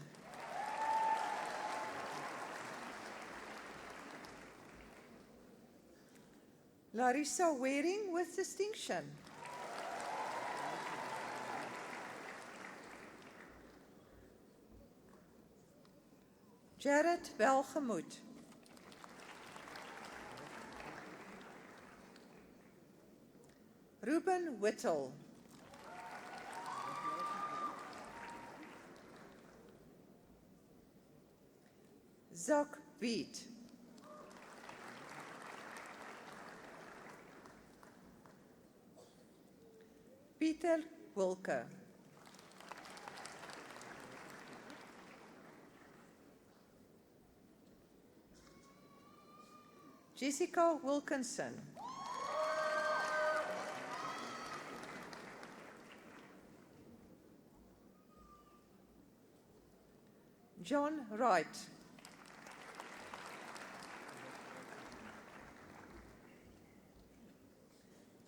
Larissa Waring with distinction, Jared Welgemoed, Ruben Whittle, Zak Beat, Pieter Wilke, Jessica Wilkinson, John Wright,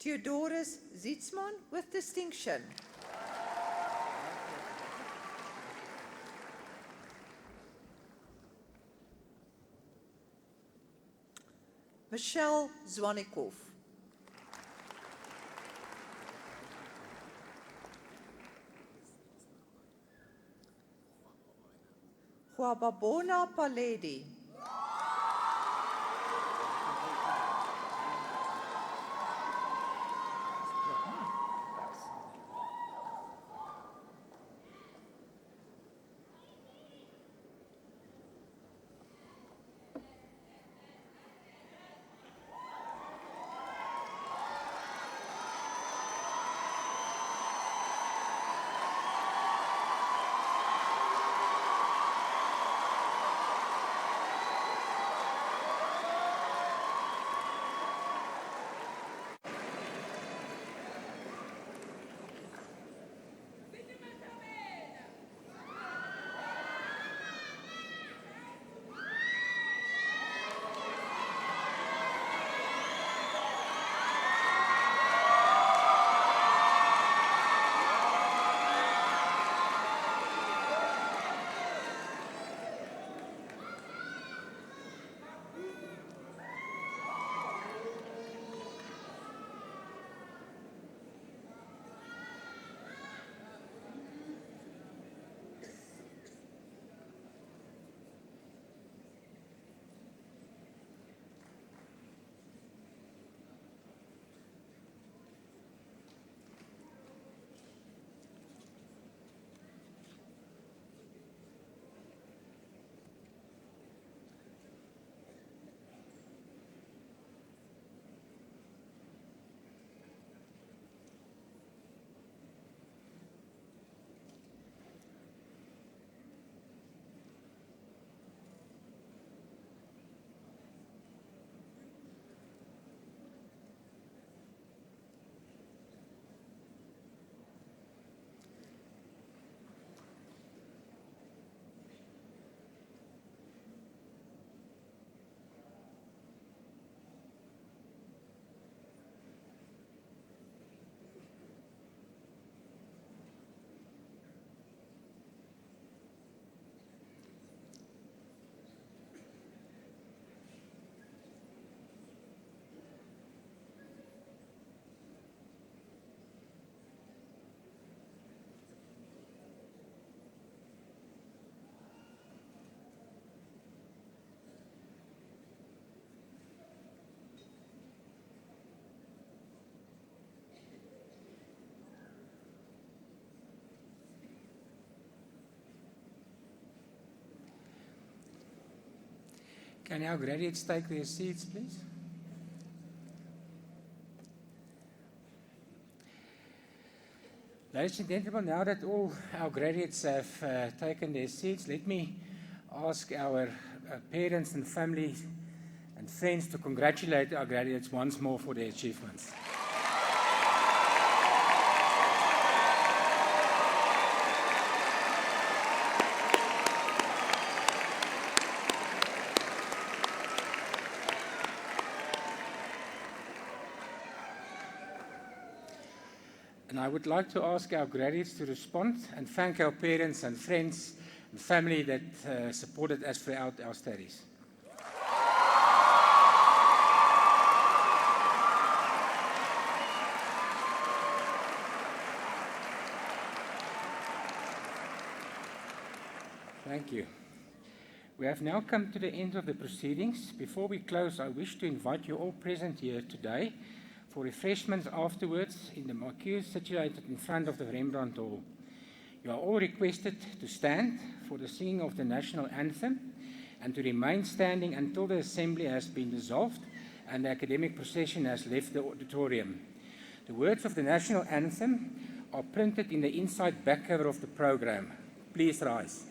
Theodorus Zietsman with distinction, Michelle Zwanikov, Huababona Paledi, Can our graduates take their seats, please? Ladies and gentlemen, now that all our graduates have taken their seats, let me ask our parents and families and friends to congratulate our graduates once more for their achievements. And I would like to ask our graduates to respond and thank our parents and friends and family that supported us throughout our studies. Thank you. We have now come to the end of the proceedings. Before we close, I wish to invite you all present here today for refreshments afterwards in the marquee situated in front of the Rembrandt Hall. You are all requested to stand for the singing of the national anthem and to remain standing until the assembly has been dissolved and the academic procession has left the auditorium. The words of the national anthem are printed in the inside back cover of the program. Please rise.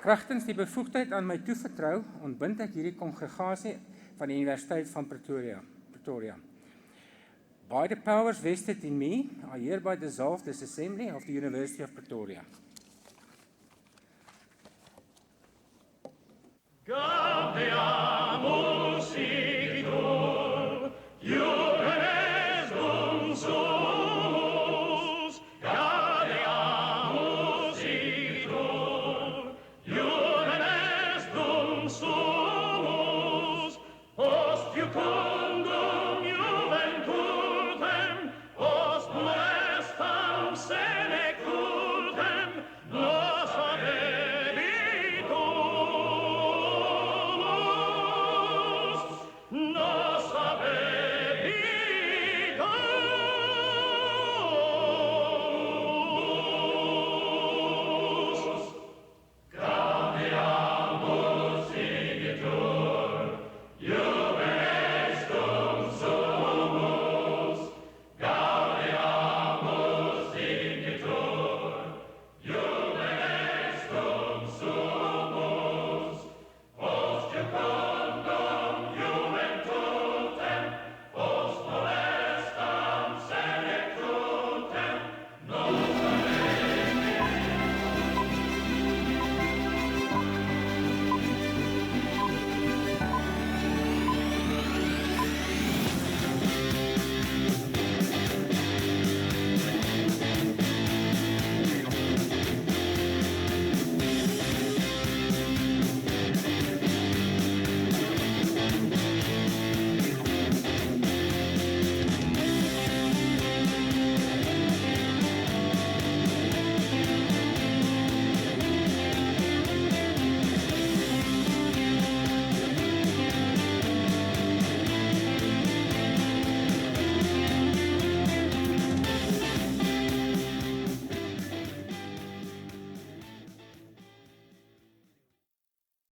Kragtens die bevoegdheid aan my toevertrou, ontbind ek hierdie kongregasie van die Universiteit van Pretoria. By the powers vested in me, I hereby dissolve this assembly of the University of Pretoria. Gambia!